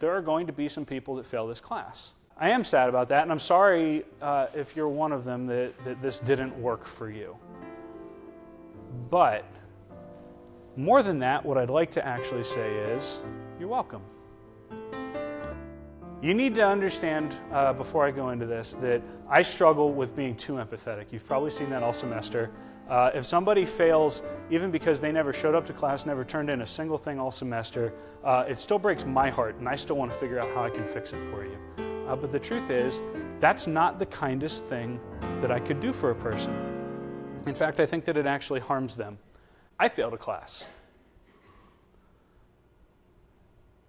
there are going to be some people that fail this class. I am sad about that, and I'm sorry if you're one of them that this didn't work for you. But more than that, what I'd like to actually say is, you're welcome. You need to understand, before I go into this, that I struggle with being too empathetic. You've probably seen that all semester. If somebody fails, even because they never showed up to class, never turned in a single thing all semester, it still breaks my heart, and I still want to figure out how I can fix it for you. But the truth is, that's not the kindest thing that I could do for a person. In fact, I think that it actually harms them. I failed a class.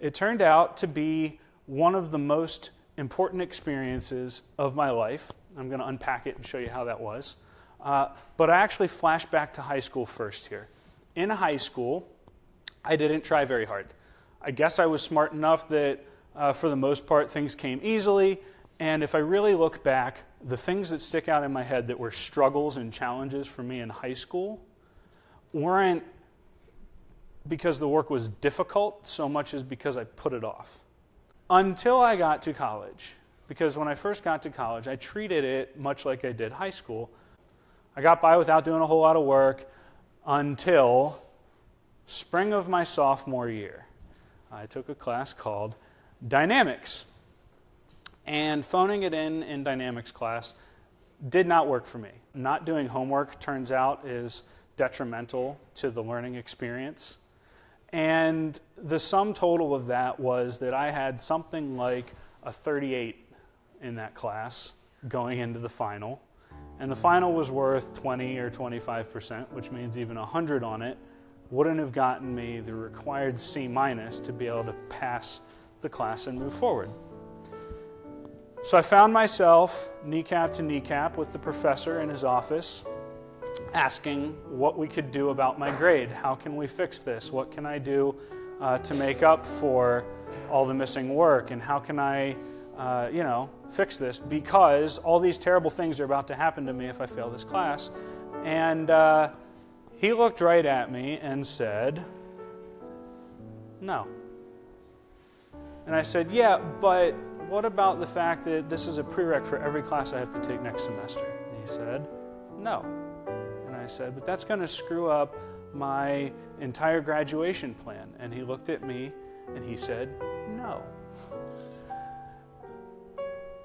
It turned out to be one of the most important experiences of my life. I'm going to unpack it and show you how that was. But I actually flashed back to high school first here. In high school, I didn't try very hard. I guess I was smart enough that for the most part things came easily, and if I really look back, the things that stick out in my head that were struggles and challenges for me in high school weren't because the work was difficult so much as because I put it off. Until I got to college, because when I first got to college, I treated it much like I did high school. I got by without doing a whole lot of work until spring of my sophomore year. I took a class called Dynamics, and phoning it in Dynamics class did not work for me. Not doing homework, turns out, is detrimental to the learning experience. And the sum total of that was that I had something like a 38 in that class going into the final. And the final was worth 20 or 25%, which means even 100 on it wouldn't have gotten me the required C- to be able to pass the class and move forward. So I found myself kneecap to kneecap with the professor in his office, asking what we could do about my grade. How can we fix this? What can I do to make up for all the missing work? And how can I, fix this? Because all these terrible things are about to happen to me if I fail this class. And he looked right at me and said, no. And I said, yeah, but what about the fact that this is a prereq for every class I have to take next semester? And he said, no. I said, but that's going to screw up my entire graduation plan. And he looked at me and he said, no.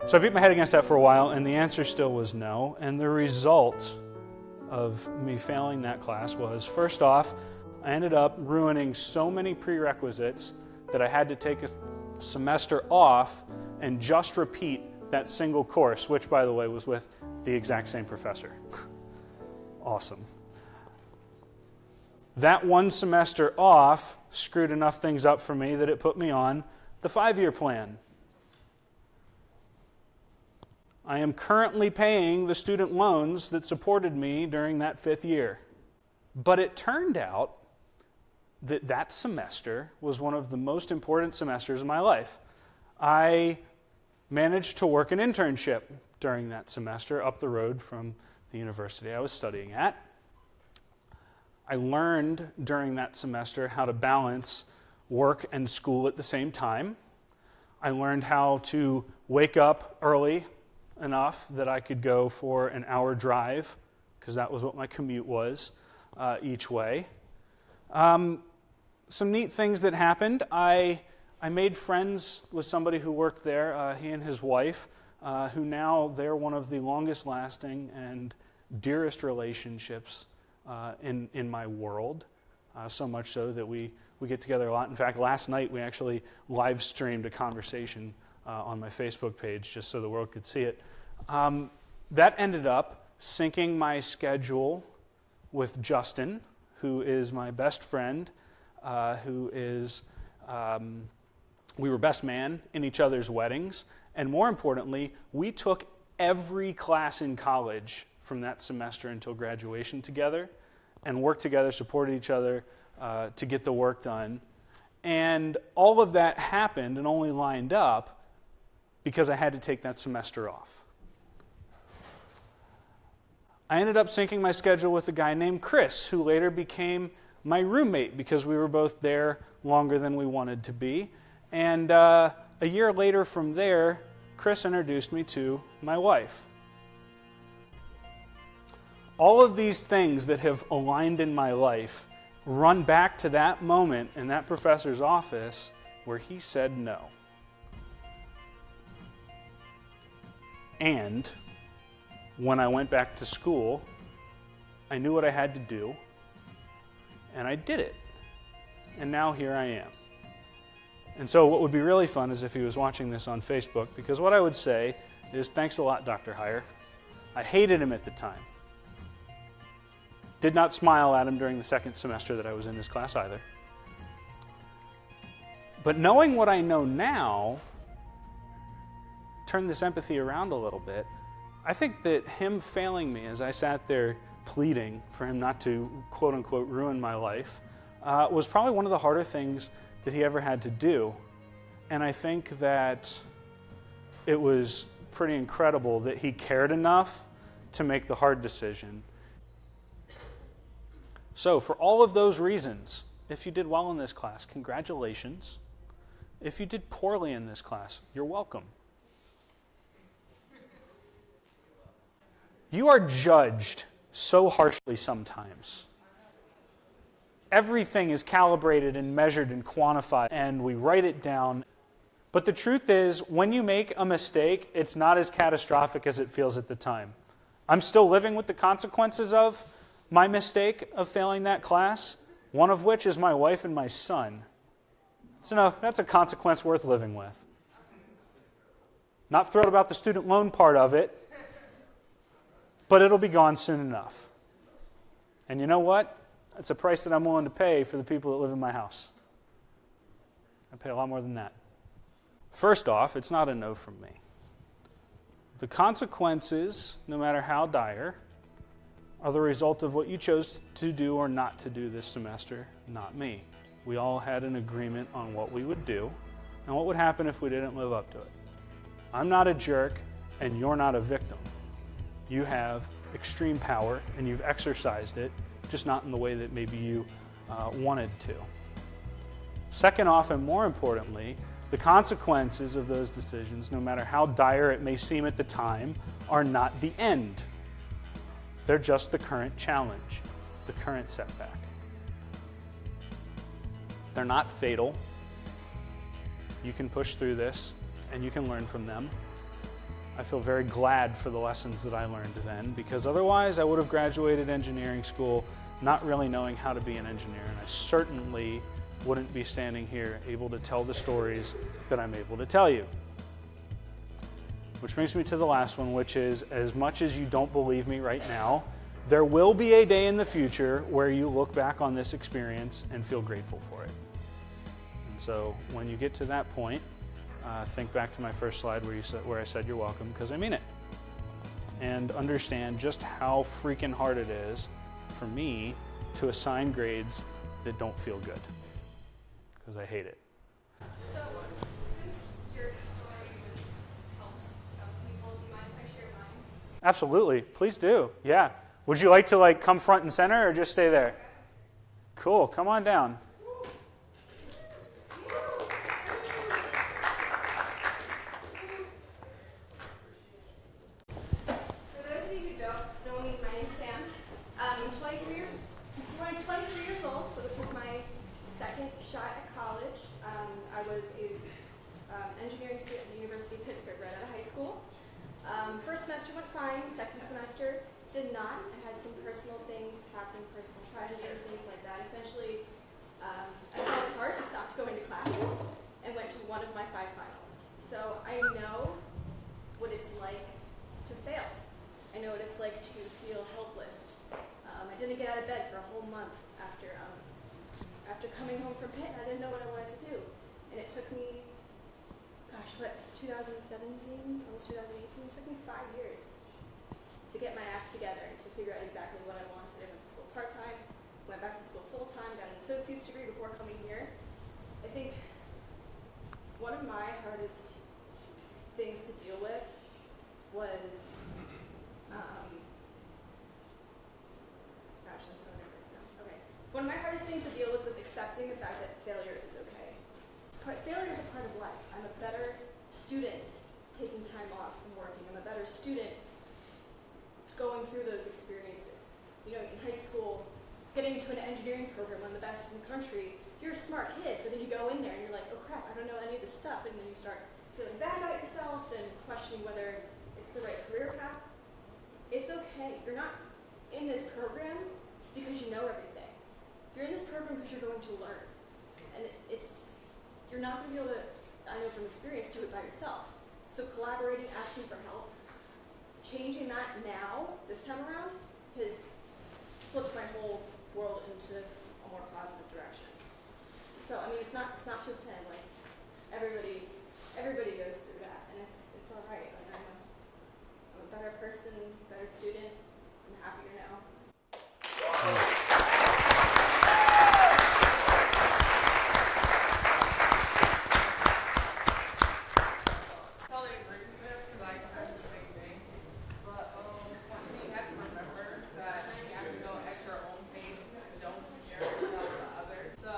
So I beat my head against that for a while, and the answer still was no. And the result of me failing that class was, first off, I ended up ruining so many prerequisites that I had to take a semester off and just repeat that single course, which, by the way, was with the exact same professor. Awesome. That one semester off screwed enough things up for me that it put me on the 5-year plan. I am currently paying the student loans that supported me during that 5th year. But it turned out that that semester was one of the most important semesters of my life. I managed to work an internship during that semester up the road from the university I was studying at. I learned during that semester how to balance work and school at the same time. I learned how to wake up early enough that I could go for an hour drive, because that was what my commute was each way. Some neat things that happened. I made friends with somebody who worked there, he and his wife, who now they're one of the longest lasting and dearest relationships in my world, so much so that we get together a lot. In fact, last night we actually live streamed a conversation on my Facebook page just so the world could see it. That ended up syncing my schedule with Justin, who is my best friend, we were best man in each other's weddings, and more importantly, we took every class in college from that semester until graduation together, and worked together, supported each other to get the work done. And all of that happened and only lined up because I had to take that semester off. I ended up syncing my schedule with a guy named Chris, who later became my roommate because we were both there longer than we wanted to be. And a year later from there, Chris introduced me to my wife. All of these things that have aligned in my life run back to that moment in that professor's office where he said no. And when I went back to school, I knew what I had to do, and I did it. And now here I am. And so what would be really fun is if he was watching this on Facebook, because what I would say is, thanks a lot, Dr. Heyer. I hated him at the time. Did not smile at him during the second semester that I was in his class either. But knowing what I know now, turn this empathy around a little bit, I think that him failing me as I sat there pleading for him not to, quote unquote, ruin my life, was probably one of the harder things that he ever had to do. And I think that it was pretty incredible that he cared enough to make the hard decision. So for all of those reasons, if you did well in this class, congratulations. If you did poorly in this class, you're welcome. You are judged so harshly sometimes. Everything is calibrated and measured and quantified, and we write it down. But the truth is, when you make a mistake, it's not as catastrophic as it feels at the time. I'm still living with the consequences of my mistake of failing that class, one of which is my wife and my son. So no, that's a consequence worth living with. Not thrilled about the student loan part of it, but it'll be gone soon enough. And you know what? It's a price that I'm willing to pay for the people that live in my house. I pay a lot more than that. First off, it's not a no from me. The consequences, no matter how dire, are the result of what you chose to do or not to do this semester, not me. We all had an agreement on what we would do and what would happen if we didn't live up to it. I'm not a jerk, and you're not a victim. You have extreme power, and you've exercised it, just not in the way that maybe you wanted to. Second off, and more importantly, the consequences of those decisions, no matter how dire it may seem at the time, are not the end. They're just the current challenge, the current setback. They're not fatal. You can push through this, and you can learn from them. I feel very glad for the lessons that I learned then, because otherwise I would have graduated engineering school not really knowing how to be an engineer, and I certainly wouldn't be standing here able to tell the stories that I'm able to tell you. Which brings me to the last one, which is, as much as you don't believe me right now, there will be a day in the future where you look back on this experience and feel grateful for it. And so when you get to that point, think back to my first slide where I said you're welcome, because I mean it. And understand just how freaking hard it is for me to assign grades that don't feel good, because I hate it. So, since your story has helped some people, do you mind if I share mine? Absolutely, please do. Yeah. Would you like to come front and center, or just stay there? Cool. Come on down. For those of you who don't know me, my name's Sam. I'm 23 years old, so this is my second shot at college. I was an engineering student at the University of Pittsburgh right out of high school. First semester went fine. Second semester did not. I had some personal things happen, personal tragedies, things like that. Essentially, I fell apart and stopped going to classes and went to one of my 5 finals. So I know what it's like to fail. I know what it's like to feel helpless. I didn't get out of bed for a whole month after coming home from Pitt. I didn't know what I wanted to do. And it took me, gosh, what's 2017, almost 2018? It took me 5 years to get my act together and to figure out exactly what I wanted. I went to school part-time, went back to school full-time, got an associate's degree before coming here. I think one of my hardest things to deal with was, gosh, I'm so nervous now. Okay. One of my hardest things to deal with was accepting the fact that failure is okay. failure is a part of life. I'm a better student taking time off from working. I'm a better student going through those experiences. You know, in high school, getting into an engineering program, one of the best in the country, you're a smart kid, but then you go in there and you're like, oh crap, I don't know any of this stuff, and then you start feeling bad about yourself and questioning whether it's the right career path. It's okay. You're not in this program because you know everything. You're in this program because you're going to learn. And you're not going to be able to, I know from experience, do it by yourself. So collaborating, asking for help, changing that now, this time around, has flipped my whole world into a more positive direction. So I mean, it's not just him. Like everybody goes through that, and it's all right. Like I'm a better person, better student. I'm happier now. Totally agree with him because I said the same thing. But you have to remember that you have to go at your own pace and don't compare yourself to others. So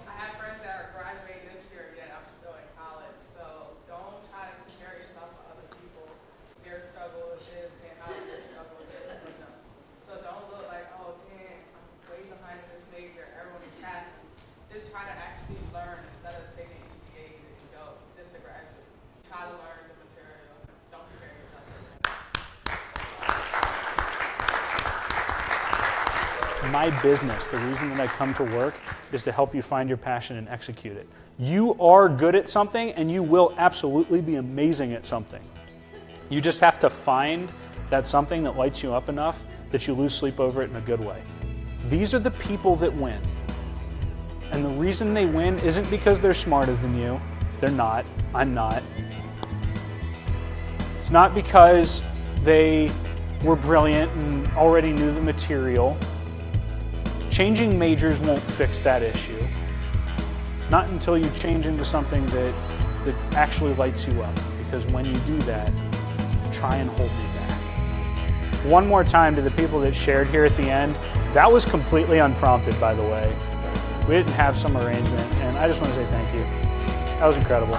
I have friends that are graduating this year, yet I'm still in college. So don't try to compare yourself to other people. Their struggle is this and how their struggle is different from them. So don't look like, oh damn, I'm way behind in this major. Everyone is passing. Just try to actually learn instead of taking easy A's and go just to graduate. Try to learn the material. Don't compare yourself to them. My business, the reason that I come to work, is to help you find your passion and execute it. You are good at something, and you will absolutely be amazing at something. You just have to find that something that lights you up enough that you lose sleep over it in a good way. These are the people that win. And the reason they win isn't because they're smarter than you. They're not. I'm not. It's not because they were brilliant and already knew the material. Changing majors won't fix that issue. Not until you change into something that actually lights you up. Because when you do that, try and hold me back. One more time to the people that shared here at the end, that was completely unprompted, by the way. We didn't have some arrangement, and I just want to say thank you. That was incredible.